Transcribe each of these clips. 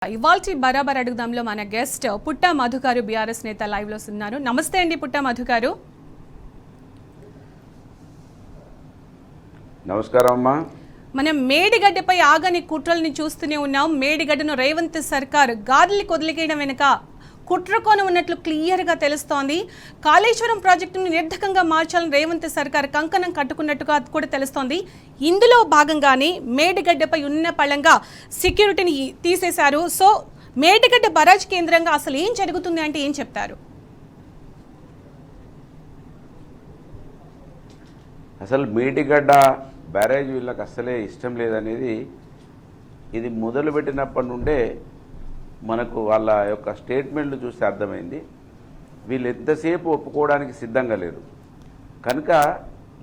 ఇవాల్టి బరాబర్ అడుగుదాంలో మన గెస్ట్ పుట్ట మధు గారు బీఆర్ఎస్ నేత లైవ్ లో ఉన్నారు. నమస్తే అండి పుట్ట మధు గారు. నమస్కారం అమ్మా. మనం మేడిగడ్డపై ఆగని కుట్రల్ని చూస్తూనే ఉన్నాం. మేడిగడ్డను రేవంత్ సర్కార్ గాలికి వదిలికేయడం వెనుక కుట్రకోణం ఉన్నట్లు క్లియర్గా తెలుస్తోంది. కాళేశ్వరం ప్రాజెక్టును నిర్ధకంగా మార్చాలని రేవంత్ సర్కార్ కంకణం కట్టుకున్నట్టుగా కూడా తెలుస్తోంది. ఇందులో భాగంగానే మేడిగడ్డపై ఉన్న పళంగా సెక్యూరిటీని తీసేశారు. సో మేడిగడ్డ బరాజ్ కేంద్రంగా అసలు ఏం జరుగుతుంది అంటే ఏం చెప్తారు? అసలు మేడిగడ్డ బ్యారేజ్ వీళ్ళకి అస్సలే ఇష్టం లేదనేది ఇది మొదలుపెట్టినప్పటి నుండే మనకు వాళ్ళ యొక్క స్టేట్మెంట్లు చూస్తే అర్థమైంది. వీళ్ళు ఎంతసేపు ఒప్పుకోవడానికి సిద్ధంగా లేరు. కనుక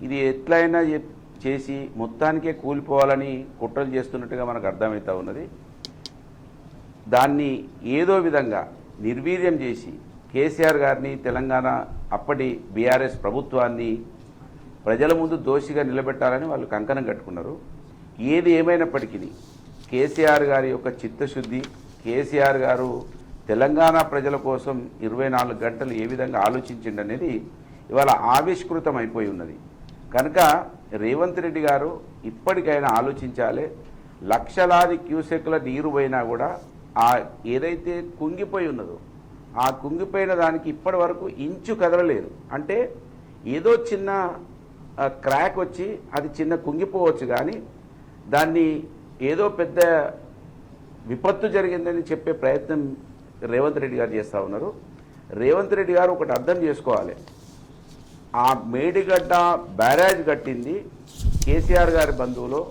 ఇది ఎట్లయినా చేసి మొత్తానికే కూలిపోవాలని కుట్రలు చేస్తున్నట్టుగా మనకు అర్థమవుతూ ఉన్నది. దాన్ని ఏదో విధంగా నిర్వీర్యం చేసి కేసీఆర్ గారిని, తెలంగాణ అప్పటి బీఆర్ఎస్ ప్రభుత్వాన్ని ప్రజల ముందు దోషిగా నిలబెట్టాలని వాళ్ళు కంకణం కట్టుకున్నారు. ఏది ఏమైనప్పటికీ కేసీఆర్ గారి యొక్క చిత్తశుద్ధి, కేసీఆర్ గారు తెలంగాణ ప్రజల కోసం 24 గంటలు ఏ విధంగా ఆలోచించిండనేది ఇవాళ ఆవిష్కృతం అయిపోయి ఉన్నది. కనుక రేవంత్ రెడ్డి గారు ఇప్పటికైనా ఆలోచించాలి. లక్షలాది క్యూసెక్ల నీరు పోయినా కూడా ఆ ఏదైతే కుంగిపోయి ఉన్నదో ఆ కుంగిపోయిన దానికి ఇప్పటి వరకు ఇంచు కదలలేదు. అంటే ఏదో చిన్న క్రాక్ వచ్చి అది చిన్న కుంగిపోవచ్చు, కానీ దాన్ని ఏదో పెద్ద విపత్తు జరిగిందని చెప్పే ప్రయత్నం రేవంత్ రెడ్డి గారు చేస్తూ ఉన్నారు. రేవంత్ రెడ్డి గారు ఒకటి అర్థం చేసుకోవాలి. ఆ మేడిగడ్డ బ్యారేజ్ కట్టింది కేసీఆర్ గారి బంధువులో,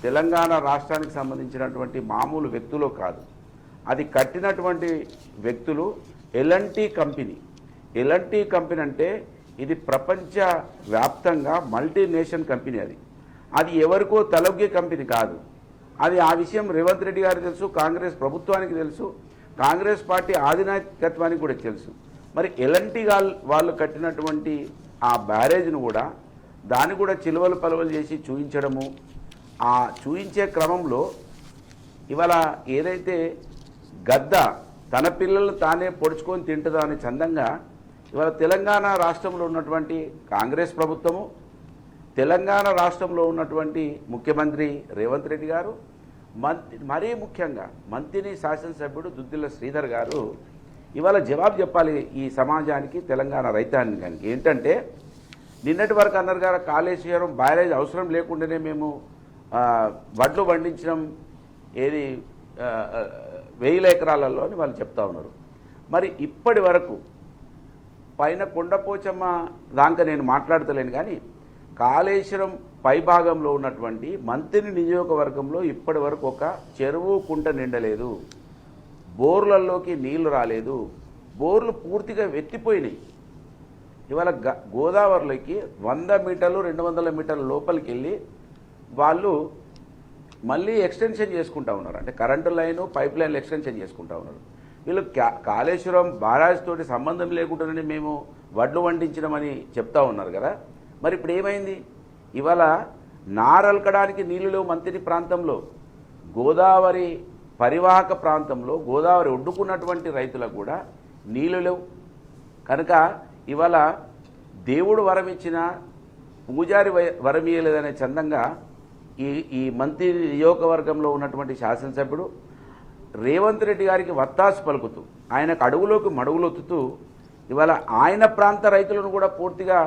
తెలంగాణ రాష్ట్రానికి సంబంధించినటువంటి మామూలు వ్యక్తులు కాదు. అది కట్టినటువంటి వ్యక్తులు ఎల్ఎన్టీ కంపెనీ. ఎల్ఎన్టీ కంపెనీ అంటే ఇది ప్రపంచ వ్యాప్తంగా మల్టీనేషనల్ కంపెనీ. అది ఎవరికో తలొగ్గే కంపెనీ కాదు. అది ఆ విషయం రేవంత్ రెడ్డి గారికి తెలుసు, కాంగ్రెస్ ప్రభుత్వానికి తెలుసు, కాంగ్రెస్ పార్టీ అధినాయకత్వానికి కూడా తెలుసు. మరి ఎల్ఎన్టీ వాళ్ళు కట్టినటువంటి ఆ బ్యారేజ్ను కూడా దాన్ని కూడా చిలువలు పలువలు చేసి చూయించడము, ఆ చూయించే క్రమంలో ఇవాళ ఏదైతే గద్ద తన పిల్లలు తానే పొడుచుకొని తింటుందో అనే చందంగా ఇవాళ తెలంగాణ రాష్ట్రంలో ఉన్నటువంటి కాంగ్రెస్ ప్రభుత్వము, తెలంగాణ రాష్ట్రంలో ఉన్నటువంటి ముఖ్యమంత్రి రేవంత్ రెడ్డి గారు, మరీ ముఖ్యంగా మంత్రి శాసనసభ్యుడు దుద్దిల్ల శ్రీధర్ గారు ఇవాళ జవాబు చెప్పాలి ఈ సమాజానికి, తెలంగాణ రైతాంగానికి. ఏంటంటే నిన్నటి వరకు అన్నారు గారు కాళేశ్వరం బ్యారేజ్ అవసరం లేకుండానే మేము వడ్లు పండించడం ఏది 1000 ఎకరాలలో అని వాళ్ళు చెప్తా ఉన్నారు. మరి ఇప్పటి వరకు పైన కొండపోచమ్మ దాకా నేను మాట్లాడతలేను, కానీ కాళేశ్వరం పైభాగంలో ఉన్నటువంటి మంత్రి నియోజకవర్గంలో ఇప్పటి వరకు ఒక చెరువు కుంట నిండలేదు, బోర్లలోకి నీళ్లు రాలేదు, బోర్లు పూర్తిగా వెత్తిపోయినాయి. ఇవాళ గోదావరిలోకి 100 మీటర్లు 200 మీటర్ల లోపలికి వెళ్ళి వాళ్ళు మళ్ళీ ఎక్స్టెన్షన్ చేసుకుంటా ఉన్నారు. అంటే కరెంటు లైను, పైప్ లైన్లు ఎక్స్టెన్షన్ చేసుకుంటా ఉన్నారు. వీళ్ళు కాళేశ్వరం బారాజ్ తోటి సంబంధం లేకుండానే మేము వడ్లు వండించడమని చెప్తా ఉన్నారు కదా. మరి ఇప్పుడు ఏమైంది? ఇవాళ నారల్కడానికి నీళ్లు లేవు మంత్రి ప్రాంతంలో, గోదావరి పరివాహక ప్రాంతంలో గోదావరి ఒడ్డుకున్నటువంటి రైతులకు కూడా నీళ్లు లేవు. కనుక ఇవాళ దేవుడు వరం ఇచ్చిన పూజారి వరం ఇయ్యలేదనే చందంగా ఈ మంత్రి నియోజకవర్గంలో ఉన్నటువంటి శాసనసభ్యుడు రేవంత్ రెడ్డి గారికి వత్తాసు పలుకుతూ, ఆయనకు అడుగులోకి మడుగులొత్తుతూ ఇవాళ ఆయన ప్రాంత రైతులను కూడా పూర్తిగా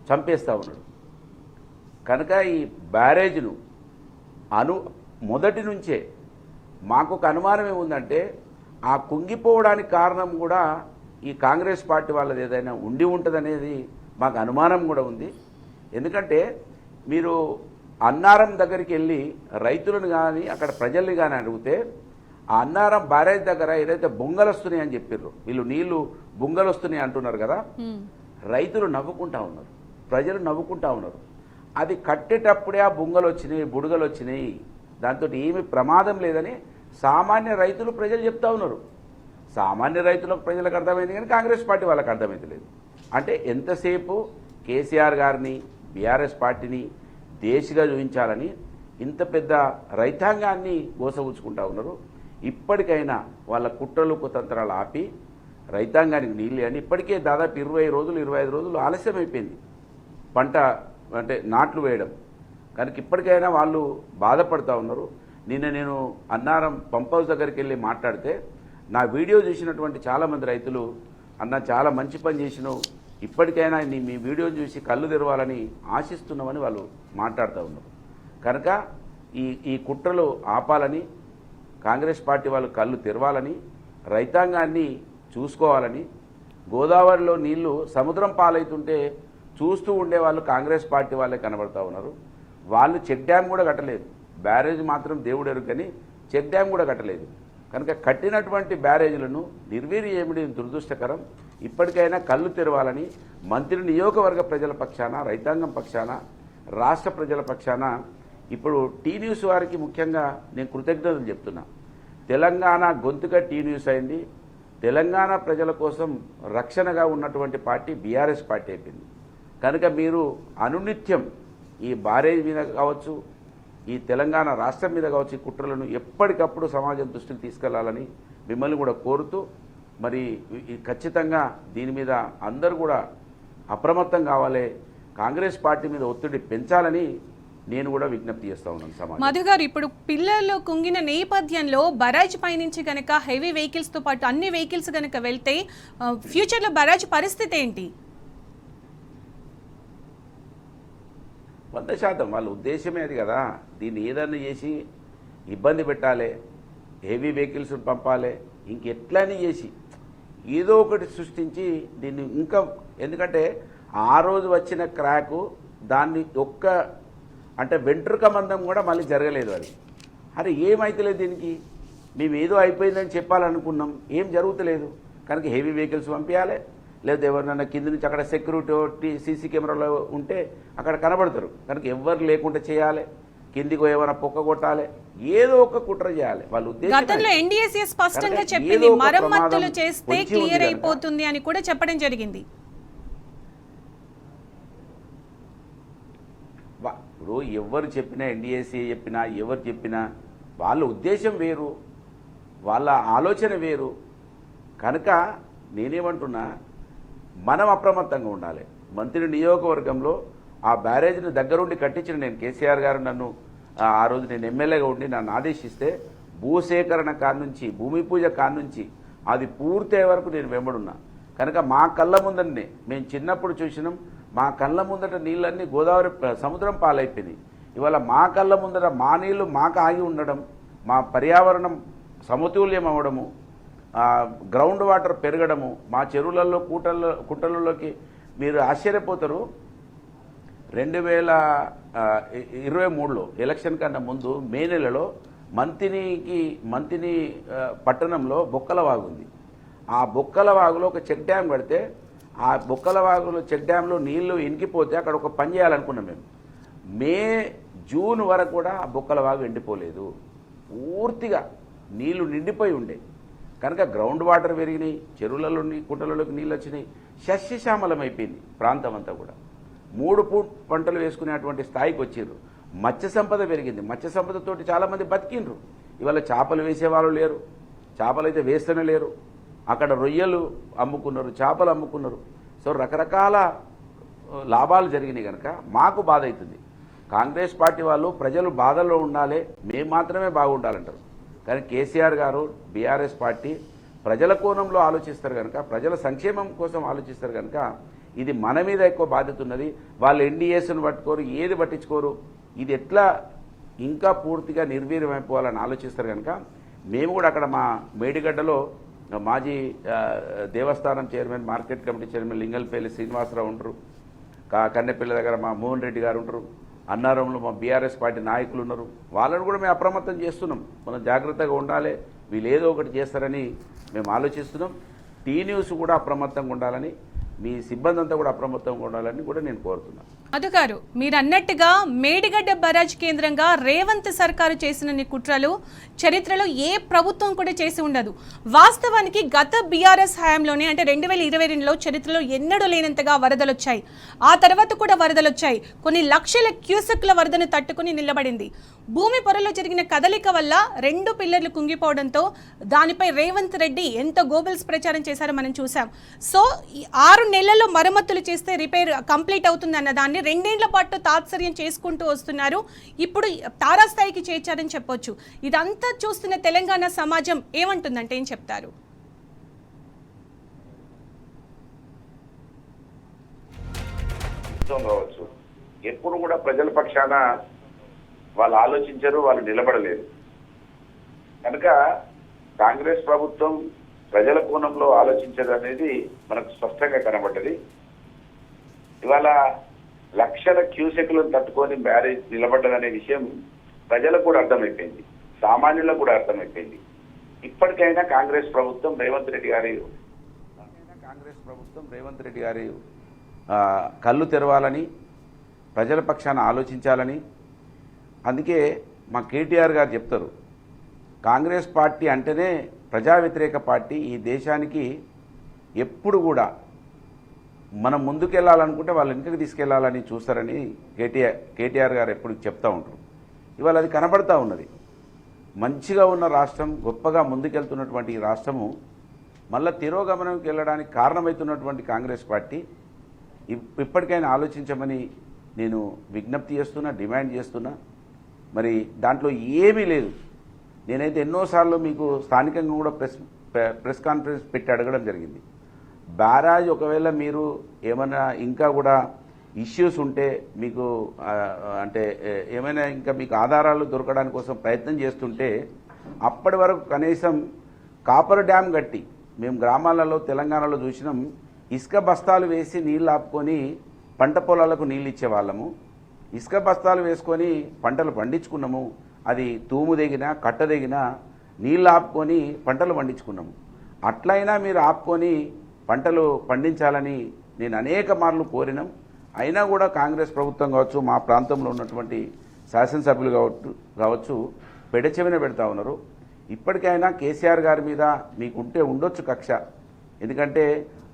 చంపేస్తూ ఉన్నాడు. కనుక ఈ బ్యారేజ్ను మొదటి నుంచే మాకు ఒక అనుమానం ఏముందంటే ఆ కుంగిపోవడానికి కారణం కూడా ఈ కాంగ్రెస్ పార్టీ వాళ్ళది ఏదైనా ఉండి ఉంటుందనేది మాకు అనుమానం కూడా ఉంది. ఎందుకంటే మీరు అన్నారం దగ్గరికి వెళ్ళి రైతులను కానీ అక్కడ ప్రజల్ని కానీ అడిగితే ఆ అన్నారం బ్యారేజ్ దగ్గర ఏదైతే బొంగలు వస్తున్నాయి అని చెప్పారు, వీళ్ళు నీళ్లు బొంగలు వస్తున్నాయి అంటున్నారు కదా, రైతులు నవ్వుకుంటా ఉన్నారు, ప్రజలు నవ్వుకుంటా ఉన్నారు. అది కట్టేటప్పుడే ఆ బొంగలు వచ్చినాయి, బుడగలు వచ్చినాయి, దాంతో ఏమి ప్రమాదం లేదని సామాన్య రైతులు ప్రజలు చెప్తా ఉన్నారు. సామాన్య రైతులకు ప్రజలకు అర్థమైంది, కానీ కాంగ్రెస్ పార్టీ వాళ్ళకి అర్థమైతే లేదు. అంటే ఎంతసేపు కేసీఆర్ గారిని, బీఆర్ఎస్ పార్టీని దేశిగా చూపించాలని ఇంత పెద్ద రైతాంగాన్ని గోసగుచ్చుకుంటా ఉన్నారు. ఇప్పటికైనా వాళ్ళ కుట్రలు కుతంత్రాలు ఆపి రైతాంగానికి నీళ్ళు అని ఇప్పటికే దాదాపు 20 రోజులు 25 రోజులు ఆలస్యం అయిపోయింది పంట అంటే నాట్లు వేయడం. కనుక ఇప్పటికైనా వాళ్ళు బాధపడుతూ ఉన్నారు. నిన్న నేను అన్నారం పంప్ హౌస్ దగ్గరికి వెళ్ళి మాట్లాడితే నా వీడియో చూసినటువంటి చాలామంది రైతులు అన్న చాలా మంచి పని చేసినావు, ఇప్పటికైనా మీ వీడియో చూసి కళ్ళు తెరవాలని ఆశిస్తున్నామని వాళ్ళు మాట్లాడుతూ ఉన్నారు. కనుక ఈ కుట్రలు ఆపాలని, కాంగ్రెస్ పార్టీ వాళ్ళు కళ్ళు తెరవాలని, రైతాంగాన్ని చూసుకోవాలని, గోదావరిలో నీళ్లు సముద్రం పాలవుతుంటే చూస్తూ ఉండేవాళ్ళు కాంగ్రెస్ పార్టీ వాళ్ళే కనబడుతూ ఉన్నారు. వాళ్ళు చెక్ డ్యామ్ కూడా కట్టలేదు, బ్యారేజ్ మాత్రం దేవుడు ఎరుకని చెక్ డ్యామ్ కూడా కట్టలేదు. కనుక కట్టినటువంటి బ్యారేజీలను నిర్వీర్యమేయడం దురదృష్టకరం. ఇప్పటికైనా కళ్ళు తెరవాలని మంత్రి నియోజకవర్గ ప్రజల పక్షాన, రైతాంగం పక్షాన, రాష్ట్ర ప్రజల పక్షాన ఇప్పుడు టీ న్యూస్ వారికి ముఖ్యంగా నేను కృతజ్ఞతలు చెప్తున్నా. తెలంగాణ గొంతుగా టీ న్యూస్ అయింది. తెలంగాణ ప్రజల కోసం రక్షణగా ఉన్నటువంటి పార్టీ బీఆర్ఎస్ పార్టీ అయిపోయింది. కనుక మీరు అనునిత్యం ఈ బ్యారేజ్ మీద కావచ్చు, ఈ తెలంగాణ రాష్ట్రం మీద కావచ్చు, ఈ కుట్రలను ఎప్పటికప్పుడు సమాజం దృష్టికి తీసుకెళ్లాలని మిమ్మల్ని కూడా కోరుతూ, మరి ఖచ్చితంగా దీని మీద అందరూ కూడా అప్రమత్తం కావాలి, కాంగ్రెస్ పార్టీ మీద ఒత్తిడి పెంచాలని నేను కూడా విజ్ఞప్తి చేస్తా ఉన్నాను సమాజం. మధు గారు, ఇప్పుడు పిల్లలు కుంగిన నేపథ్యంలో బరాజ్ పైనుంచి కనుక హెవీ వెహికల్స్తో పాటు అన్ని వెహికల్స్ కనుక వెళ్తే ఫ్యూచర్లో బరాజ్ పరిస్థితి ఏంటి? 100% వాళ్ళ ఉద్దేశమే అది కదా. దీన్ని ఏదన్నా చేసి ఇబ్బంది పెట్టాలి, హెవీ వెహికల్స్ పంపాలి, ఇంకెట్లని చేసి ఏదో ఒకటి సృష్టించి దీన్ని ఇంకా, ఎందుకంటే ఆ రోజు వచ్చిన క్రాకు దాన్ని అంటే వెంట్రుక మందం కూడా మళ్ళీ జరగలేదు. అది అరే ఏమైతలేదు, దీనికి మేము ఏదో అయిపోయిందని చెప్పాలనుకున్నాం, ఏం జరుగుతలేదు. కనుక హెవీ వెహికల్స్ పంపించాలి, లేదా ఎవరినైనా కింద నుంచి అక్కడ సెక్యూరిటీ సీసీ కెమెరాలో ఉంటే అక్కడ కనబడతారు. కనుక ఎవరు లేకుండా చేయాలి, కిందికి ఏమైనా పొక్క కొట్టాలి, ఏదో ఒక కుట్ర చేయాలి. వాళ్ళు గతంలో ఎన్డీఏసీ స్పష్టంగా చెప్పింది మరమ్మతులు చేస్తే క్లియర్ అయిపోతుంది అని కూడా చెప్పడం జరిగింది. ఇప్పుడు ఎవరు చెప్పినా, ఎన్డీఏసీ చెప్పినా, ఎవరు చెప్పినా వాళ్ళ ఉద్దేశం వేరు, వాళ్ళ ఆలోచన వేరు. కనుక నేనేమంటున్నా, మనం అప్రమత్తంగా ఉండాలి. మంత్రి నియోజకవర్గంలో ఆ బ్యారేజ్ని దగ్గరుండి కట్టించిన నేను, కేసీఆర్ గారు నన్ను ఆ రోజు నేను ఎమ్మెల్యేగా ఉండి నన్ను ఆదేశిస్తే భూసేకరణ కానుంచి, భూమి పూజ కానుంచి అది పూర్తయ్యే వరకు నేను వెంబడున్నా. కనుక మా కళ్ళ ముందరనే మేము చిన్నప్పుడు చూసినాం, మా కళ్ళ ముందట నీళ్ళన్నీ గోదావరి సముద్రం పాలైపోయినాయి. ఇవాళ మా కళ్ళ ముందర మా నీళ్లు మాకు ఆగి ఉండడం, మా పర్యావరణం సమతుల్యం అవ్వడము, గ్రౌండ్ వాటర్ పెరగడము, మా చెరువులలో కుట్టలలోకి మీరు ఆశ్చర్యపోతారు. 2023లో ఎలక్షన్ కన్నా ముందు మే నెలలో మంతిని పట్టణంలో బొక్కలవాగు ఉంది. ఆ బొక్కలవాగులో ఒక చెక్ డ్యామ్ కడితే ఆ బొక్కలవాగులో చెక్ డ్యాంలో నీళ్లు ఇనికిపోతే అక్కడ ఒక పని చేయాలనుకున్నాం మేము. జూన్ వరకు కూడా ఆ బొక్కలవాగు ఎండిపోలేదు, పూర్తిగా నీళ్లు నిండిపోయి ఉండే. కనుక గ్రౌండ్ వాటర్ పెరిగినాయి, చెరువులలో కుంటలలోకి నీళ్ళు వచ్చినాయి, సస్యశ్యామలం అయిపోయింది ప్రాంతం అంతా కూడా. 3 పంటలు వేసుకునేటువంటి స్థాయికి వచ్చిర్రు. మత్స్య సంపద పెరిగింది, మత్స్య సంపదతోటి చాలామంది బతికిండ్రు. ఇవాళ చేపలు వేసేవాళ్ళు లేరు, చేపలు అయితే వేస్తూనే లేరు. అక్కడ రొయ్యలు అమ్ముకున్నారు, చేపలు అమ్ముకున్నారు. సో రకరకాల లాభాలు జరిగినాయి. కనుక మాకు బాధ అవుతుంది. కాంగ్రెస్ పార్టీ వాళ్ళు ప్రజలు బాధల్లో ఉండాలి, మేము మాత్రమే బాగుండాలంటారు. కానీ కేసీఆర్ గారు, బీఆర్ఎస్ పార్టీ ప్రజల కోణంలో ఆలోచిస్తారు కనుక, ప్రజల సంక్షేమం కోసం ఆలోచిస్తారు కనుక ఇది మన మీద ఎక్కువ బాధ్యత ఉన్నది. వాళ్ళు ఎన్డీఏస్ను పట్టుకోరు, ఏది పట్టించుకోరు. ఇది ఎట్లా ఇంకా పూర్తిగా నిర్వీర్యమైపోవాలని ఆలోచిస్తారు కనుక మేము కూడా అక్కడ మా మేడిగడ్డలో మాజీ దేవస్థానం chairman, market committee chairman Lingalpalli Srinivasarao ఉంటారు, కన్నెపల్లి దగ్గర మా మోహన్ రెడ్డి గారు ఉంటారు, అన్నారంలో మా బీఆర్ఎస్ పార్టీ నాయకులు ఉన్నారు. వాళ్ళని కూడా మేము అప్రమత్తం చేస్తున్నాం. మనం జాగ్రత్తగా ఉండాలి, వీళ్ళు ఏదో ఒకటి చేస్తారని మేము ఆలోచిస్తున్నాం. టీ న్యూస్ కూడా అప్రమత్తంగా ఉండాలని, మీ సిబ్బంది అంతా కూడా అప్రమత్తంగా ఉండాలని కూడా నేను కోరుతున్నాను. మధుగారు, మీరు అన్నట్టుగా మేడిగడ్డ బరాజ్ కేంద్రంగా రేవంత్ సర్కారు చేసిన కుట్రలు చరిత్రలో ఏ ప్రభుత్వం కూడా చేసి ఉండదు. వాస్తవానికి గత బీఆర్ఎస్ హయాంలోనే అంటే 2022లో చరిత్రలో ఎన్నడూ లేనంతగా వరదలు వచ్చాయి. ఆ తర్వాత కూడా వరదలు వచ్చాయి. కొన్ని లక్షల క్యూసెక్ల వరదను తట్టుకుని నిలబడింది. భూమి పొరలో జరిగిన కదలిక వల్ల 2 పిల్లర్లు కుంగిపోవడంతో దానిపై రేవంత్ రెడ్డి ఎంత గోబెల్స్ ప్రచారం చేశారో మనం చూసాం. సో 6 నెలల్లో మరమ్మతులు చేస్తే రిపేర్ కంప్లీట్ అవుతుంది అన్న దాన్ని 2 ఏళ్ల పాటు తాత్సర్యం చేసుకుంటూ వస్తున్నారు. ఇప్పుడు తారాస్థాయికి చేర్చారని చెప్పొచ్చు. ఇదంతా చూస్తున్న తెలంగాణ సమాజం ఏమంటుందంటే ఏం చెప్తారు? కావచ్చు ఎప్పుడు కూడా ప్రజల పక్షాన వాళ్ళు ఆలోచించరు, వాళ్ళు నిలబడలేరు. కనుక కాంగ్రెస్ ప్రభుత్వం ప్రజల కోణంలో ఆలోచించదు అనేది మనకు స్పష్టంగా కనబడ్డది. ఇవాళ లక్షల క్యూసెక్లను తట్టుకొని బ్యారేజ్ నిలబడ్డదనే విషయం ప్రజలకు కూడా అర్థమైపోయింది, సామాన్యులకు కూడా అర్థమైపోయింది. ఇప్పటికైనా కాంగ్రెస్ ప్రభుత్వం రేవంత్ రెడ్డి గారి కళ్ళు తెరవాలని, ప్రజల పక్షాన ఆలోచించాలని. అందుకే మా కేటీఆర్ గారు చెప్తారు, కాంగ్రెస్ పార్టీ అంటేనే ప్రజా వ్యతిరేక పార్టీ. ఈ దేశానికి ఎప్పుడు కూడా మనం ముందుకెళ్ళాలనుకుంటే వాళ్ళు వెనుకకి తీసుకెళ్లాలని చూస్తారని కేటీఆర్ గారు ఎప్పుడు చెప్తూ ఉంటారు. ఇవాళ అది కనబడతా ఉన్నది. మంచిగా ఉన్న రాష్ట్రం, గొప్పగా ముందుకెళ్తున్నటువంటి ఈ రాష్ట్రము మళ్ళీ తిరోగమనంకి వెళ్ళడానికి కారణమవుతున్నటువంటి కాంగ్రెస్ పార్టీ ఇప్పటికైనా ఆలోచించమని నేను విజ్ఞప్తి చేస్తున్నా, డిమాండ్ చేస్తున్నా. మరి దాంట్లో ఏమీ లేదు. నేనైతే ఎన్నోసార్లు మీకు స్థానికంగా కూడా ప్రెస్ కాన్ఫరెన్స్ పెట్టి అడగడం జరిగింది. బ్యారాజ్ ఒకవేళ మీరు ఏమైనా ఇంకా కూడా ఇష్యూస్ ఉంటే మీకు అంటే ఏమైనా ఇంకా మీకు ఆధారాలు దొరకడానికి కోసం ప్రయత్నం చేస్తుంటే అప్పటి వరకు కనీసం కాపర్ డ్యామ్ కట్టి, మేము గ్రామాలలో తెలంగాణలో చూసినాం, ఇసుక బస్తాలు వేసి నీళ్ళు ఆపుకొని పంట పొలాలకు నీళ్ళు ఇచ్చేవాళ్ళము. ఇసుక బస్తాలు వేసుకొని పంటలు పండించుకున్నాము. అది తూము దిగినా కట్ట దిగినా నీళ్ళు ఆపుకొని పంటలు పండించుకున్నాము. అట్లయినా మీరు ఆపుకొని పంటలు పండించాలని నేను అనేక మార్లు కోరినాం. అయినా కూడా కాంగ్రెస్ ప్రభుత్వం కావచ్చు, మా ప్రాంతంలో ఉన్నటువంటి శాసనసభ్యులు కావచ్చు పెడచెవిన పెడతా ఉన్నారు. ఇప్పటికైనా కేసీఆర్ గారి మీద మీకుంటే ఉండొచ్చు కక్ష. ఎందుకంటే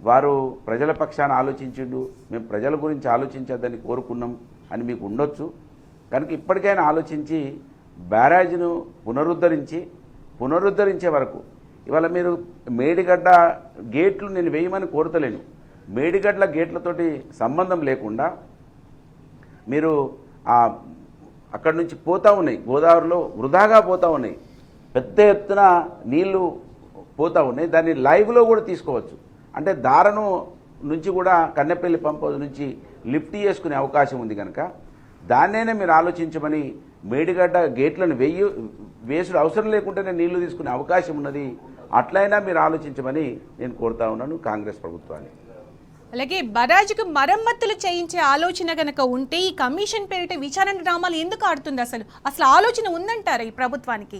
వారు ప్రజల పక్షాన ఆలోచించిండు, మేము ప్రజల గురించి ఆలోచించద్దని కోరుకున్నాం అని మీకు ఉండొచ్చు. కనుక ఇప్పటికైనా ఆలోచించి బ్యారేజ్ను పునరుద్ధరించే వరకు ఇవాళ మీరు మేడిగడ్డ గేట్లు నేను వేయమని కోరతలేను. మేడిగడ్ల గేట్లతోటి సంబంధం లేకుండా మీరు అక్కడి నుంచి పోతూ ఉన్నాయి, గోదావరిలో వృధాగా పోతూ ఉన్నాయి, పెద్ద ఎత్తున నీళ్లు పోతూ ఉన్నాయి. దాన్ని లైవ్లో కూడా తీసుకోవచ్చు. అంటే దారను నుంచి కూడా కన్నెపల్లి పంప్ నుంచి లిఫ్ట్ చేసుకునే అవకాశం ఉంది. కనుక దాన్నైనా మీరు ఆలోచించమని, మేడిగడ్డ గేట్లను వేసుడు అవసరం లేకుండానే నీళ్లు తీసుకునే అవకాశం ఉన్నది, అట్లయినా మీరు ఆలోచించమని నేను కోరుతా ఉన్నాను కాంగ్రెస్ ప్రభుత్వాన్ని. అలాగే బరాజ్కు మరమ్మతులు చేయించే ఆలోచన కనుక ఉంటే ఈ కమిషన్ పేరిట విచారణ డ్రామాలు ఎందుకు ఆడుతుంది? అసలు ఆలోచన ఉందంటారా ఈ ప్రభుత్వానికి?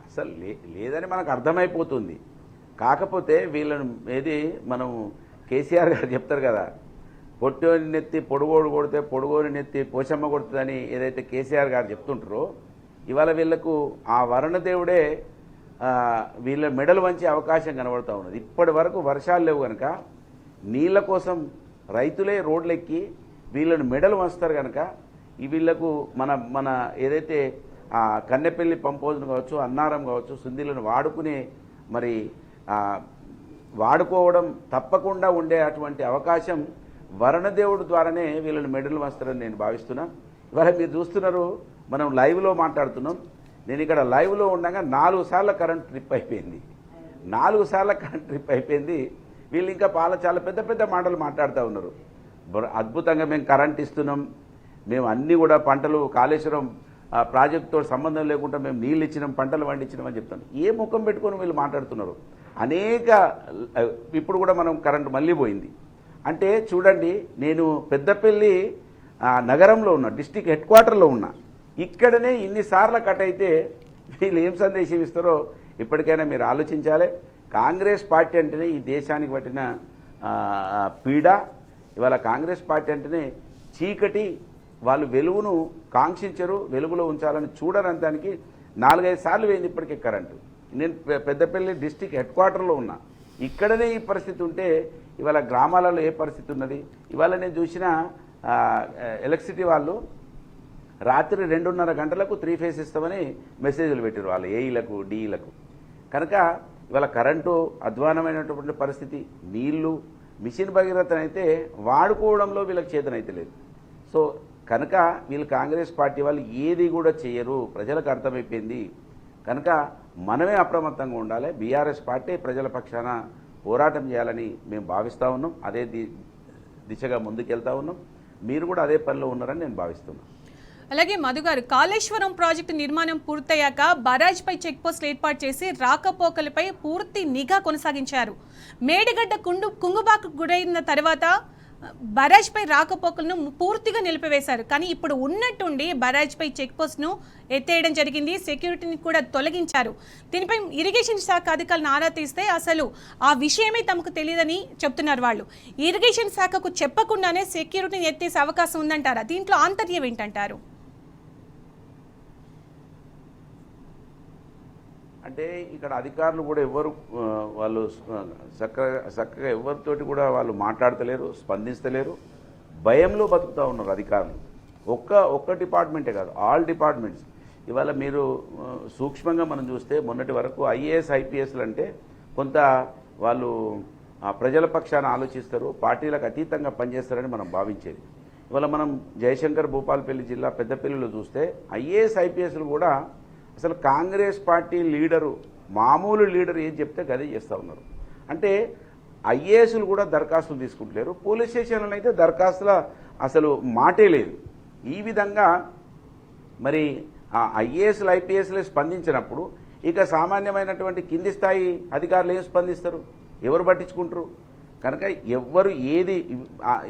అసలు లేదని మనకు అర్థమైపోతుంది. కాకపోతే వీళ్ళను మనం కేసీఆర్ గారు చెప్తారు కదా, పొట్టోని నెత్తి పొడుగోడు కొడితే పొడుగోని నెత్తి పోచమ్మ కొడుతుందని ఏదైతే కేసీఆర్ గారు చెప్తుంటారో, ఇవాళ వీళ్లకు ఆ వరుణదేవుడే వీళ్ళ మెడలు వంచే అవకాశం కనబడుతూ ఉన్నది. ఇప్పటి వరకు వర్షాలు లేవు కనుక నీళ్ళ కోసం రైతులే రోడ్లెక్కి వీళ్ళను మెడలు వంచుతారు. కనుక వీళ్లకు మన ఏదైతే కన్నెపల్లి పంపోజును కావచ్చు, అన్నారం కావచ్చు, సుందీలను వాడుకోవడం తప్పకుండా ఉండే అటువంటి అవకాశం వరుణదేవుడు ద్వారానే వీళ్ళని మెడలు వంచుతారని నేను భావిస్తున్నా. ఇవాళ మీరు చూస్తున్నారు, మనం లైవ్లో మాట్లాడుతున్నాం. నేను ఇక్కడ లైవ్లో ఉండగా 4 సార్లు కరెంట్ ట్రిప్ అయిపోయింది. 4 సార్లు కరెంట్ ట్రిప్ అయిపోయింది. వీళ్ళు ఇంకా చాలా పెద్ద పెద్ద మాటలు మాట్లాడుతూ ఉన్నారు. అద్భుతంగా మేము కరెంట్ ఇస్తున్నాం, మేము అన్నీ కూడా పంటలు కాళేశ్వరం ప్రాజెక్టుతో సంబంధం లేకుండా మేము నీళ్ళు ఇచ్చినాం, పంటలు పండించినాం అని చెప్తాను. ఏ ముఖం పెట్టుకొని వీళ్ళు మాట్లాడుతున్నారు? ఇప్పుడు కూడా మనం కరెంటు మళ్ళీ పోయింది. అంటే చూడండి, నేను పెద్దపల్లి నగరంలో ఉన్నా, డిస్టిక్ హెడ్ క్వార్టర్లో ఉన్నా. ఇక్కడనే ఇన్నిసార్లు కట్ అయితే వీళ్ళు ఏం సందేశం ఇస్తారో ఇప్పటికైనా మీరు ఆలోచించాలి. కాంగ్రెస్ పార్టీ అంటేనే ఈ దేశానికి పట్టిన పీడ. ఇవాళ కాంగ్రెస్ పార్టీ అంటేనే చీకటి, వాళ్ళు వెలుగును కాంక్షించరు, వెలుగులో ఉంచాలని చూడని దానికి 4-5 సార్లు వేయింది ఇప్పటికే కరెంటు. నేను పెద్దపల్లి డిస్టిక్ హెడ్ క్వార్టర్లో ఉన్నా, ఇక్కడనే ఈ పరిస్థితి ఉంటే ఇవాళ గ్రామాలలో ఏ పరిస్థితి ఉన్నది? ఇవాళ నేను చూసిన ఎలక్ట్రిసిటీ వాళ్ళు రాత్రి 2:30 గంటలకు 3 ఫేస్ ఇస్తామని మెసేజ్లు పెట్టారు వాళ్ళు ఏఈలకు డిఈలకు. కనుక ఇవాళ కరెంటు అధ్వానమైనటువంటి పరిస్థితి, నీళ్లు మిషన్ భగీరథనైతే వాడుకోవడంలో వీళ్ళకి చేతనైతే లేదు. సో కనుక వీళ్ళు కాంగ్రెస్ పార్టీ వాళ్ళు ఏది కూడా చేయరు, ప్రజలకు అర్థమైపోయింది. కనుక మనమే అప్రమత్తంగా ఉండాలి. బీఆర్ఎస్ పార్టీ ప్రజల పక్షాన పోరాటం చేయాలని మేము భావిస్తూ ఉన్నాం, అదే దిశగా ముందుకెళ్తా ఉన్నాం. మీరు కూడా అదే పనిలో ఉన్నారని నేను భావిస్తున్నాను. అలాగే మధు గారు, కాళేశ్వరం ప్రాజెక్టు నిర్మాణం పూర్తయ్యాక బరాజ్పై చెక్ పోస్టులు ఏర్పాటు చేసి రాకపోకలపై పూర్తి నిఘా కొనసాగించారు. మేడిగడ్డ కుంగుబాకు గురైన తర్వాత బరాజ్పై రాకపోకలను పూర్తిగా నిలిపివేశారు. కానీ ఇప్పుడు ఉన్నట్టుండి బరాజ్పై చెక్ పోస్ట్ను ఎత్తేయడం జరిగింది, సెక్యూరిటీని కూడా తొలగించారు. దీనిపై ఇరిగేషన్ శాఖ అధికారులను ఆరా తీస్తే అసలు ఆ విషయమే తమకు తెలియదని చెప్తున్నారు వాళ్ళు. ఇరిగేషన్ శాఖకు చెప్పకుండానే సెక్యూరిటీని ఎత్తేసే అవకాశం ఉందంటారా? దీంట్లో ఆంతర్యం ఏంటంటారు? అంటే ఇక్కడ అధికారులు కూడా ఎవరు వాళ్ళు చక్కగా ఎవరితోటి కూడా వాళ్ళు మాట్లాడతలేరు, స్పందిస్తలేరు, భయంలో బతుకుతూ ఉన్నారు అధికారులు. ఒక్క డిపార్ట్మెంటే కాదు, ఆల్ డిపార్ట్మెంట్స్. ఇవాళ మీరు సూక్ష్మంగా మనం చూస్తే మొన్నటి వరకు ఐఏఎస్ ఐపీఎస్లు అంటే కొంత వాళ్ళు ప్రజల పక్షాన ఆలోచిస్తారు, పార్టీలకు అతీతంగా పనిచేస్తారని మనం భావించేది. ఇవాళ మనం జయశంకర్ భూపాలపల్లి జిల్లా పెద్దపల్లిలో చూస్తే ఐఏఎస్ ఐపీఎస్లు కూడా అసలు కాంగ్రెస్ పార్టీ లీడరు, మామూలు లీడర్ ఏం చెప్తే గదే చేస్తూ ఉన్నారు. అంటే ఐఏఎస్లు కూడా దరఖాస్తులు తీసుకుంటలేరు, పోలీస్ స్టేషన్లను అయితే దరఖాస్తుల అసలు మాటే లేదు. ఈ విధంగా మరి ఐఏఎస్లు ఐపీఎస్లు స్పందించినప్పుడు ఇక సామాన్యమైనటువంటి కింది స్థాయి అధికారులు ఏం స్పందిస్తారు? ఎవరు పట్టించుకుంటారు? కనుక ఎవ్వరు ఏది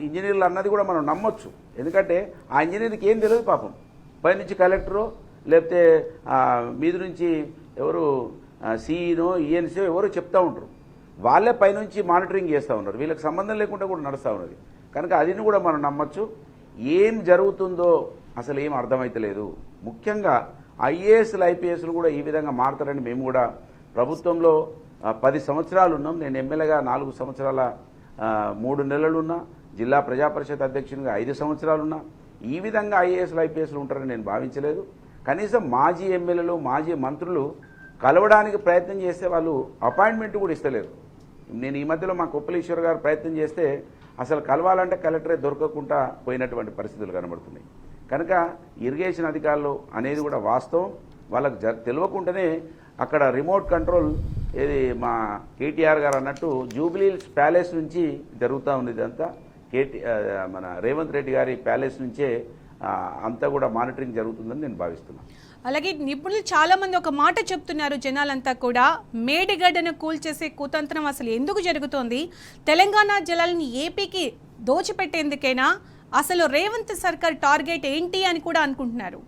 ఇంజనీర్లు అన్నది కూడా మనం నమ్మొచ్చు. ఎందుకంటే ఆ ఇంజనీర్కి ఏం తెలియదు పాపం. పైనుంచి కలెక్టరు లేకపోతే మీద నుంచి ఎవరు సిఈనో ఈఎన్సీఓ ఎవరో చెప్తూ ఉంటారు, వాళ్ళే పైనుంచి మానిటరింగ్ చేస్తూ ఉన్నారు, వీళ్ళకి సంబంధం లేకుండా కూడా నడుస్తూ ఉన్నది. కనుక అదిని కూడా మనం నమ్మచ్చు. ఏం జరుగుతుందో అసలు ఏం అర్థమైతలేదు. ముఖ్యంగా ఐఏఎస్లు ఐపీఎస్లు కూడా ఈ విధంగా మారుతారని మేము కూడా ప్రభుత్వంలో 10 సంవత్సరాలు ఉన్నాం. నేను ఎమ్మెల్యేగా 4 సంవత్సరాల 3 నెలలున్నా, జిల్లా ప్రజాపరిషత్ అధ్యక్షునిగా 5 సంవత్సరాలున్నా. ఈ విధంగా ఐఏఎస్లు ఐపీఎస్లు ఉంటారని నేను భావించలేదు. కనీసం మాజీ ఎమ్మెల్యేలు, మాజీ మంత్రులు కలవడానికి ప్రయత్నం చేస్తే వాళ్ళు అపాయింట్మెంట్ కూడా ఇస్తలేరు. నేను ఈ మధ్యలో మా కొప్పలేశ్వర్ గారు ప్రయత్నం చేస్తే అసలు కలవాలంటే కలెక్టరే దొరకకుండా పోయినటువంటి పరిస్థితులు కనబడుతున్నాయి. కనుక ఇరిగేషన్ అధికారులు అనేది కూడా వాస్తవం. వాళ్ళకు తెలియకుండానే అక్కడ రిమోట్ కంట్రోల్ ఏది మా కేటీఆర్ గారు అన్నట్టు జూబ్లీహిల్స్ ప్యాలెస్ నుంచి జరుగుతూ ఉంది. ఇదంతా మన రేవంత్ రెడ్డి గారి ప్యాలెస్ నుంచే అంతా కూడా మానిటరింగ్ జరుగుతుందని నేను భావిస్తున్నాను. అలాగే నిపుణులు చాలా మంది ఒక మాట చెప్తున్నారు, జనాలంతా కూడా మేడిగడ్డను కూల్చేసే కుతంత్రం అసలు ఎందుకు జరుగుతోంది? తెలంగాణ జలాలని ఏపీకి దోచిపెట్టేందుకైనా? అసలు రేవంత్ సర్కార్ టార్గెట్ ఏంటి అని కూడా అనుకుంటున్నారు.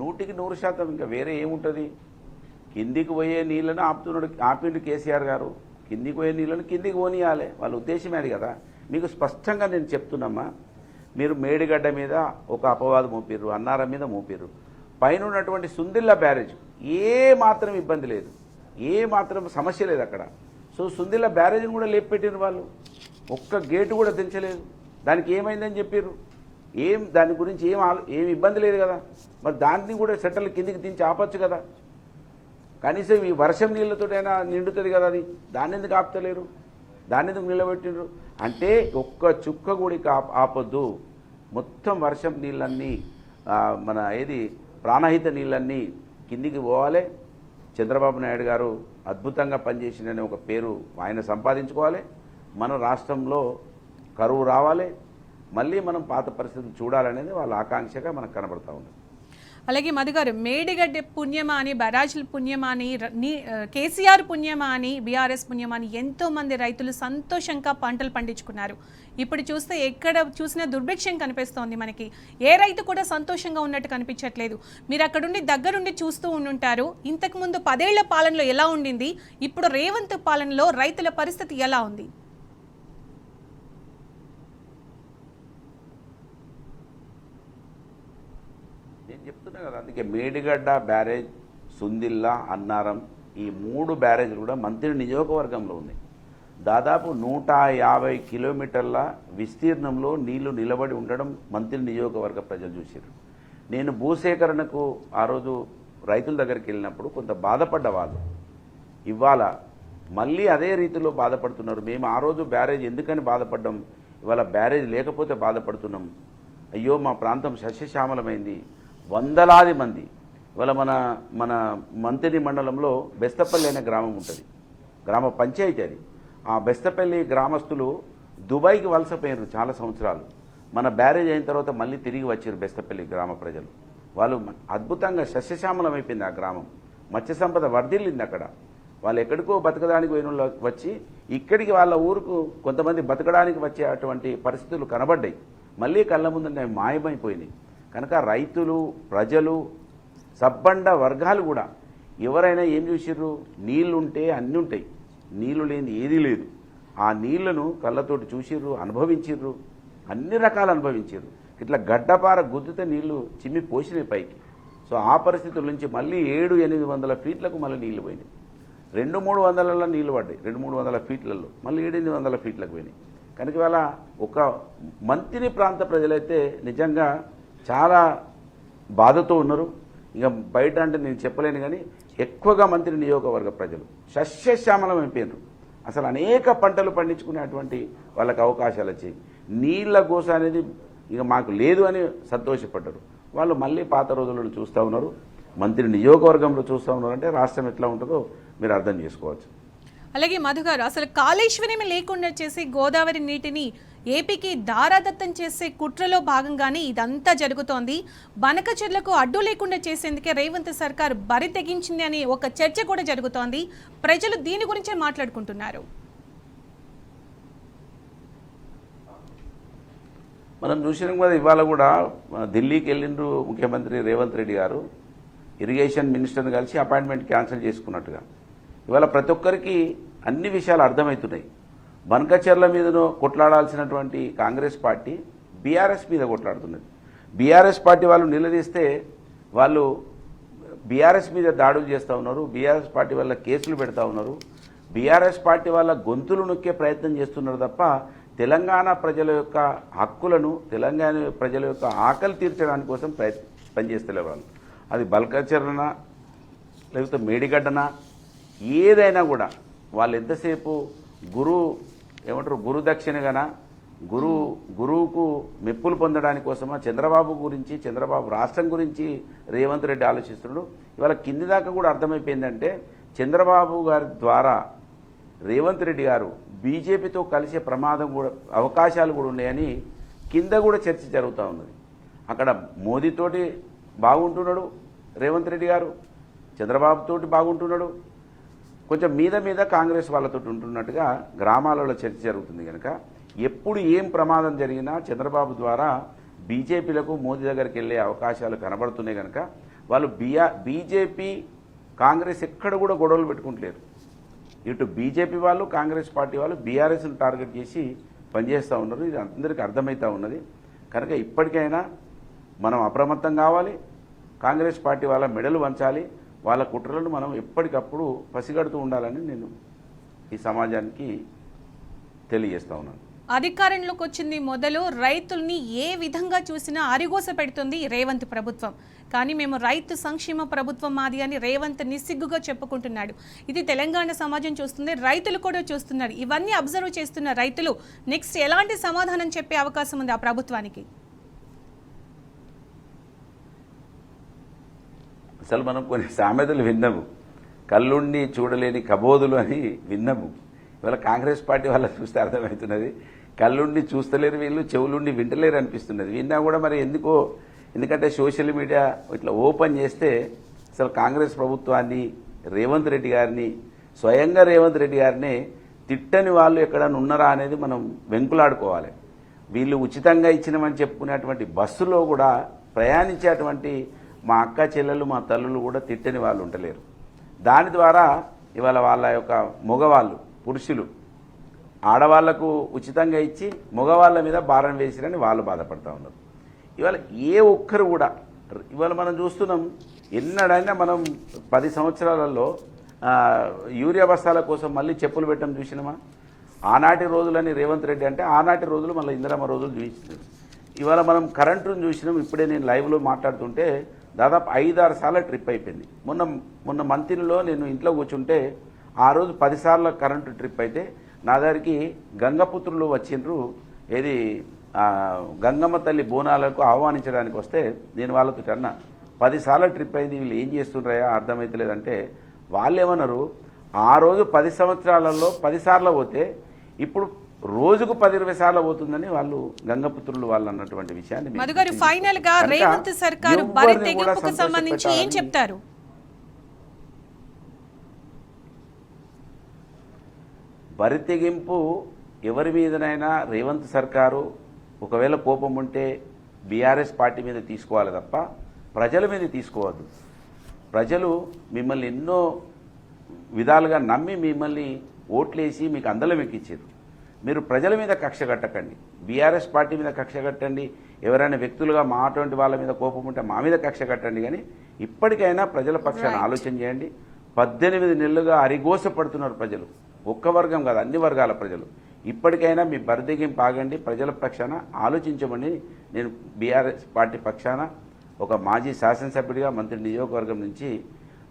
100% ఇంకా వేరే ఏముంటుంది? కిందికి పోయే నీళ్ళను ఆపిండు కేసీఆర్ గారు. కిందికి పోయే నీళ్ళను కిందికి పోనీయాలి, వాళ్ళ ఉద్దేశమే అది కదా. మీకు స్పష్టంగా నేను చెప్తున్నామా, మీరు మేడిగడ్డ మీద ఒక అపవాదం మోపిర్రు, అన్నారం మీద మోపిర్రు. పైన ఉన్నటువంటి సుందిల్ల బ్యారేజ్ ఏ మాత్రం ఇబ్బంది లేదు, ఏ మాత్రం సమస్య లేదు అక్కడ. సో సుందిల్ల బ్యారేజ్ని కూడా లేపిపెట్టిరు వాళ్ళు, ఒక్క గేటు కూడా దించలేదు. దానికి ఏమైందని చెప్పారు, దాని గురించి ఏం ఇబ్బంది లేదు కదా. మరి దాన్ని కూడా సెట్టర్లు కిందికి దించి ఆపచ్చు కదా. కనీసం ఈ వర్షం నీళ్ళతోటైనా నిండుతుంది కదా అది. దాన్ని ఎందుకు ఆపుతలేరు? దాన్ని ఎందుకు నిలబెట్టిండ్రు? అంటే ఒక్క చుక్క కూడా ఆపొద్దు. మొత్తం వర్షం నీళ్ళన్నీ మన ప్రాణహిత నీళ్ళన్నీ కిందికి పోవాలి. చంద్రబాబు నాయుడు గారు అద్భుతంగా పనిచేసిందనే ఒక పేరు ఆయన సంపాదించుకోవాలి. మన రాష్ట్రంలో కరువు రావాలి, మళ్ళీ మనం పాత పరిస్థితులు చూడాలనేది వాళ్ళ ఆకాంక్షగా మనకు కనబడతా ఉంది. అలాగే మధుగారు, మేడిగడ్డ పుణ్యమా అని, బరాజుల పుణ్యమా అని, కేసీఆర్ పుణ్యమా అని, బీఆర్ఎస్ పుణ్యమా అని ఎంతో మంది రైతులు సంతోషంగా పంటలు పండించుకున్నారు. ఇప్పుడు చూస్తే ఎక్కడ చూసినా దుర్భిక్షం కనిపిస్తోంది. మనకి ఏ రైతు కూడా సంతోషంగా ఉన్నట్టు కనిపించట్లేదు. మీరు అక్కడుండి దగ్గరుండి చూస్తూ ఉండుంటారు. ఇంతకుముందు 10 ఏళ్ల పాలనలో ఎలా ఉండింది, ఇప్పుడు రేవంత్ పాలనలో రైతుల పరిస్థితి ఎలా ఉంది? నేను చెప్తున్నా కదా, అందుకే మేడిగడ్డ బ్యారేజ్, సుందిల్లా, అన్నారం ఈ 3 బ్యారేజ్లు కూడా మంత్రి నియోజకవర్గంలో ఉన్నాయి. దాదాపు 150 కిలోమీటర్ల విస్తీర్ణంలో నీళ్లు నిలబడి ఉండడం మంత్రి నియోజకవర్గ ప్రజలు చూశారు. నేను భూసేకరణకు ఆ రోజు రైతుల దగ్గరికి వెళ్ళినప్పుడు కొంత బాధపడ్డ వాళ్ళు ఇవాళ మళ్ళీ అదే రీతిలో బాధపడుతున్నారు. మేము ఆ రోజు బ్యారేజ్ ఎందుకని బాధపడ్డాం, ఇవాళ బ్యారేజ్ లేకపోతే బాధపడుతున్నాం. అయ్యో మా ప్రాంతం సస్యశ్యామలమైంది. వందలాది మంది ఇవాళ మన మంతిని మండలంలో బెస్తపల్లి అనే గ్రామం ఉంటుంది, గ్రామ పంచాయతీ అది. ఆ బెస్తపల్లి గ్రామస్తులు దుబాయ్కి వలసపోయారు చాలా సంవత్సరాలు. మన బ్యారేజ్ అయిన తర్వాత మళ్ళీ తిరిగి వచ్చారు బెస్తపల్లి గ్రామ ప్రజలు. వాళ్ళు అద్భుతంగా సస్యశ్యామలం అయిపోయింది ఆ గ్రామం. మత్స్య సంపద వర్ధిల్లింది అక్కడ. వాళ్ళు ఎక్కడికో బతకడానికి పోయిన వచ్చి ఇక్కడికి వాళ్ళ ఊరుకు కొంతమంది బతకడానికి వచ్చే అటువంటి పరిస్థితులు కనబడ్డాయి. మళ్ళీ కళ్ళ ముందు మాయమైపోయినాయి. కనుక రైతులు, ప్రజలు, సబ్బండ వర్గాలు కూడా ఎవరైనా ఏం చూసిర్రు, నీళ్లుంటే అన్నీ ఉంటాయి, నీళ్లు లేని ఏదీ లేదు. ఆ నీళ్లను కళ్ళతోటి చూసిర్రు, అనుభవించిర్రు, అన్ని రకాలు అనుభవించిర్రు. ఇట్లా గడ్డపార గుద్దితే నీళ్లు చిమ్మి పోసినాయి పైకి. సో ఆ పరిస్థితుల నుంచి మళ్ళీ 700-800 ఫీట్లకు మళ్ళీ నీళ్లు పోయినాయి. 200-300 నీళ్లు పడ్డాయి, 200-300 ఫీట్లలో మళ్ళీ 700-800 ఫీట్లకు పోయినాయి. కనుక ఇవాళ ఒక మంత్రి ప్రాంత ప్రజలైతే నిజంగా చాలా బాధతో ఉన్నారు. ఇక బయట అంటే నేను చెప్పలేను, కానీ ఎక్కువగా మంత్రి నియోజకవర్గ ప్రజలు సస్యశ్యామలం అయిపోయినారు. అసలు అనేక పంటలు పండించుకునేటువంటి వాళ్ళకి అవకాశాలు వచ్చాయి. నీళ్ల గోస అనేది ఇక మాకు లేదు అని సంతోషపడ్డారు. వాళ్ళు మళ్ళీ పాత రోజులను చూస్తూ ఉన్నారు, మంత్రి నియోజకవర్గంలో చూస్తూ ఉన్నారు. అంటే రాష్ట్రం ఎట్లా ఉంటుందో మీరు అర్థం చేసుకోవచ్చు. అలాగే మధుగారు, అసలు కాళేశ్వరమే లేకుండా చేసి గోదావరి నీటిని ఏపీకి దారాదత్తం చేసే కుట్రలో భాగంగానే ఇదంతా జరుగుతోంది. బనకచెర్లకు అడ్డు లేకుండా చేసేందుకే రేవంత్ సర్కార్ బరి తెగించింది అని ఒక చర్చ కూడా జరుగుతోంది. ప్రజలు దీని గురించే మాట్లాడుకుంటున్నారు. మనం చూసినాం కదా, ఇవాళ కూడా ఢిల్లీకి వెళ్ళిండ్రు ముఖ్యమంత్రి రేవంత్ రెడ్డి గారు, ఇరిగేషన్ మినిస్టర్ని కలిసి అపాయింట్మెంట్ క్యాన్సిల్ చేసుకున్నట్టుగా. ఇవాళ ప్రతి ఒక్కరికి అన్ని విషయాలు అర్థమవుతున్నాయి. బనకచెర్ల మీదనో కొట్లాడాల్సినటువంటి కాంగ్రెస్ పార్టీ బీఆర్ఎస్ మీద కొట్లాడుతున్నది. బీఆర్ఎస్ పార్టీ వాళ్ళు నిలదీస్తే వాళ్ళు బీఆర్ఎస్ మీద దాడులు చేస్తూ ఉన్నారు, బీఆర్ఎస్ పార్టీ వల్ల కేసులు పెడతా ఉన్నారు, బీఆర్ఎస్ పార్టీ వాళ్ళ గొంతులు నొక్కే ప్రయత్నం చేస్తున్నారు తప్ప తెలంగాణ ప్రజల యొక్క హక్కులను, తెలంగాణ ప్రజల యొక్క ఆకలి తీర్చడానికి కోసం పనిచేస్తలేరు వాళ్ళు. అది బనకచెర్లనా లేకపోతే మేడిగడ్డనా ఏదైనా కూడా వాళ్ళు ఎంతసేపు గురు దక్షిణగానా గురువుకు మెప్పులు పొందడానికి కోసమా చంద్రబాబు గురించి, చంద్రబాబు రాష్ట్రం గురించి రేవంత్ రెడ్డి ఆలోచిస్తున్నాడు. ఇవాళ కింది దాకా కూడా అర్థమైపోయిందంటే చంద్రబాబు గారి ద్వారా రేవంత్ రెడ్డి గారు బీజేపీతో కలిసే ప్రమాదం కూడా, అవకాశాలు కూడా ఉన్నాయని కింద కూడా చర్చ జరుగుతూ ఉన్నది. అక్కడ మోదీతోటి బాగుంటున్నాడు రేవంత్ రెడ్డి గారు, చంద్రబాబుతోటి బాగుంటున్నాడు, కొంచెం మీద కాంగ్రెస్ వాళ్ళతో ఉంటున్నట్టుగా గ్రామాలలో చర్చ జరుగుతుంది. కనుక ఎప్పుడు ఏం ప్రమాదం జరిగినా చంద్రబాబు ద్వారా బీజేపీలకు మోదీ దగ్గరికి వెళ్ళే అవకాశాలు కనబడుతున్నాయి. కనుక వాళ్ళు బీజేపీ కాంగ్రెస్ ఎక్కడ కూడా గొడవలు పెట్టుకుంటలేరు. ఇటు బీజేపీ వాళ్ళు, కాంగ్రెస్ పార్టీ వాళ్ళు బీఆర్ఎస్ను టార్గెట్ చేసి పనిచేస్తూ ఉన్నారు. ఇది అందరికీ అర్థమవుతూ ఉన్నది. కనుక ఇప్పటికైనా మనం అప్రమత్తం కావాలి, కాంగ్రెస్ పార్టీ వాళ్ళ మెడలు వంచాలి, వాళ్ళ కుట్రలను మనం ఎప్పటికప్పుడు పసిగడుతూ ఉండాలని నేను ఈ సమాజానికి తెలియజేస్తా ఉన్నాను. అధికారంలోకి వచ్చింది మొదలు రైతుల్ని ఏ విధంగా చూసినా అరిగోస పెడుతుంది రేవంత్ ప్రభుత్వం. కానీ మేము రైతు సంక్షేమ ప్రభుత్వం మాది అని రేవంత్ నిస్సిగ్గుగా చెప్పుకుంటున్నాడు. ఇది తెలంగాణ సమాజం చూస్తుంది, రైతులు కూడా చూస్తున్నారు. ఇవన్నీ అబ్జర్వ్ చేస్తున్న రైతులు నెక్స్ట్ ఎలాంటి సమాధానం చెప్పే అవకాశం ఉంది ఆ ప్రభుత్వానికి? అసలు మనం కొన్ని సామెతలు విన్నాము, కళ్ళుండి చూడలేని కబోదులు అని విన్నాము. ఇవాళ కాంగ్రెస్ పార్టీ వాళ్ళ చూస్తే అర్థమవుతున్నది, కళ్ళుండి చూస్తలేరు వీళ్ళు, చెవులుండి వింటలేరు అనిపిస్తున్నది. విన్నా కూడా మరి ఎందుకో ఎందుకంటే సోషల్ మీడియా ఇట్లా ఓపెన్ చేస్తే అసలు కాంగ్రెస్ ప్రభుత్వాన్ని రేవంత్ రెడ్డి గారిని స్వయంగా రేవంత్ రెడ్డి గారిని తిట్టని వాళ్ళు ఎక్కడైనా ఉన్నారా అనేది మనం వెంకులాడుకోవాలి. వీళ్ళు ఉచితంగా ఇచ్చినామని చెప్పుకునేటువంటి బస్సులో కూడా ప్రయాణించేటువంటి మా అక్క చెల్లెలు మా తల్లులు కూడా తిట్టని వాళ్ళు ఉండలేరు. దాని ద్వారా ఇవాళ వాళ్ళ యొక్క మగవాళ్ళు పురుషులు ఆడవాళ్లకు ఉచితంగా ఇచ్చి మగవాళ్ళ మీద భారం వేసిరని వాళ్ళు బాధపడుతూ ఉన్నారు. ఇవాళ ఏ ఒక్కరు కూడా ఇవాళ మనం చూస్తున్నాం, ఎన్నడైనా మనం 10 సంవత్సరాలలో యూరియా బస్తాల కోసం మళ్ళీ చెప్పులు పెట్టడం చూసినామా? ఆనాటి రోజులని రేవంత్ రెడ్డి అంటే ఆనాటి రోజులు మళ్ళీ ఇందిరమ్మ రోజులు చూపించినారు. ఇవాళ మనం కరెంటును చూసినాం. ఇప్పుడే నేను లైవ్లో మాట్లాడుతుంటే దాదాపు 5-6 సార్లు ట్రిప్ అయిపోయింది. మొన్న మంత్రిలో నేను ఇంట్లో కూర్చుంటే ఆ రోజు 10 సార్లు కరెంటు ట్రిప్ అయితే నా దగ్గరికి గంగపుత్రులు వచ్చిండ్రు. ఏది గంగమ్మ తల్లి బోనాలకు ఆహ్వానించడానికి వస్తే నేను వాళ్ళతో అన్నా 10 సార్లు ట్రిప్ అయింది, వీళ్ళు ఏం చేస్తుండ్రయా అర్థమవుతలేదంటే వాళ్ళు ఏమన్నారు, ఆ రోజు 10 సంవత్సరాలలో 10 సార్లు పోతే ఇప్పుడు రోజుకు 10-20 సార్లు పోతుందని వాళ్ళు గంగపుత్రులు వాళ్ళు అన్నటువంటి విషయాన్ని మధుగారు ఫైనల్ గా రేవంత్ సర్కారు బరి తెగింపుకు సంబంధించి ఏం చెప్తారు? బరి తెగింపు ఎవరి మీదనైనా రేవంత్ సర్కారు ఒకవేళ కోపం ఉంటే బీఆర్ఎస్ పార్టీ మీద తీసుకోవాలి తప్ప ప్రజల మీద తీసుకోవద్దు. ప్రజలు మిమ్మల్ని ఎన్నో విధాలుగా నమ్మి మిమ్మల్ని ఓట్లేసి మీకు అందలం ఎక్కించారు. మీరు ప్రజల మీద కక్ష కట్టకండి, బీఆర్ఎస్ పార్టీ మీద కక్ష కట్టండి. ఎవరైనా వ్యక్తులుగా మా అటువంటి వాళ్ళ మీద కోపం ఉంటే మా మీద కక్ష కట్టండి. కానీ ఇప్పటికైనా ప్రజల పక్షాన్ని ఆలోచన చేయండి. 18 నెలలుగా అరిగోస పడుతున్నారు ప్రజలు, ఒక్క వర్గం కాదు అన్ని వర్గాల ప్రజలు. ఇప్పటికైనా మీ బరిదెగింపు ఆగండి, ప్రజల పక్షాన ఆలోచించమని నేను బీఆర్ఎస్ పార్టీ పక్షాన ఒక మాజీ శాసనసభ్యుడిగా మంత్రి నియోజకవర్గం నుంచి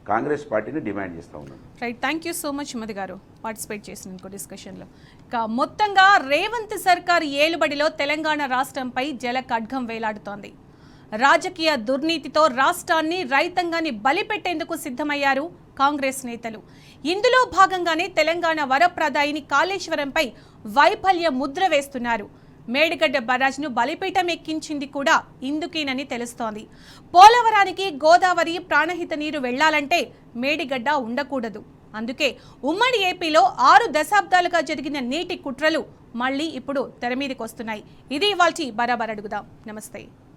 కాంగ్రెస్ పార్టీని డిమాండ్ చేస్తూ ఉన్నాను. Right, thank you so much Madhu గారు పార్టిసిపేట్ చేసిన ఇంకో డిస్కషన్లో. ఇక మొత్తంగా రేవంత్ సర్కార్ ఏలుబడిలో తెలంగాణ రాష్ట్రంపై జల ఖడ్గం వేలాడుతోంది. రాజకీయ దుర్నీతితో రాష్ట్రాన్ని రైతాంగాన్ని బలిపెట్టేందుకు సిద్ధమయ్యారు కాంగ్రెస్ నేతలు. ఇందులో భాగంగానే తెలంగాణ వరప్రదాయిని కాళేశ్వరంపై వైఫల్య ముద్ర వేస్తున్నారు. మేడిగడ్డ బరాజ్ను బలిపీఠం ఎక్కించింది కూడా ఇందుకేనని తెలుస్తోంది. పోలవరానికి గోదావరి ప్రాణహిత నీరు వెళ్లాలంటే మేడిగడ్డ ఉండకూడదు. అందుకే ఉమ్మడి ఏపీలో 6 దశాబ్దాలుగా జరిగిన నీటి కుట్రలు మళ్లీ ఇప్పుడు తెరమీదికొస్తున్నాయి. ఇది ఇవాల్టి బరాబర్ అడుగుదాం. నమస్తే.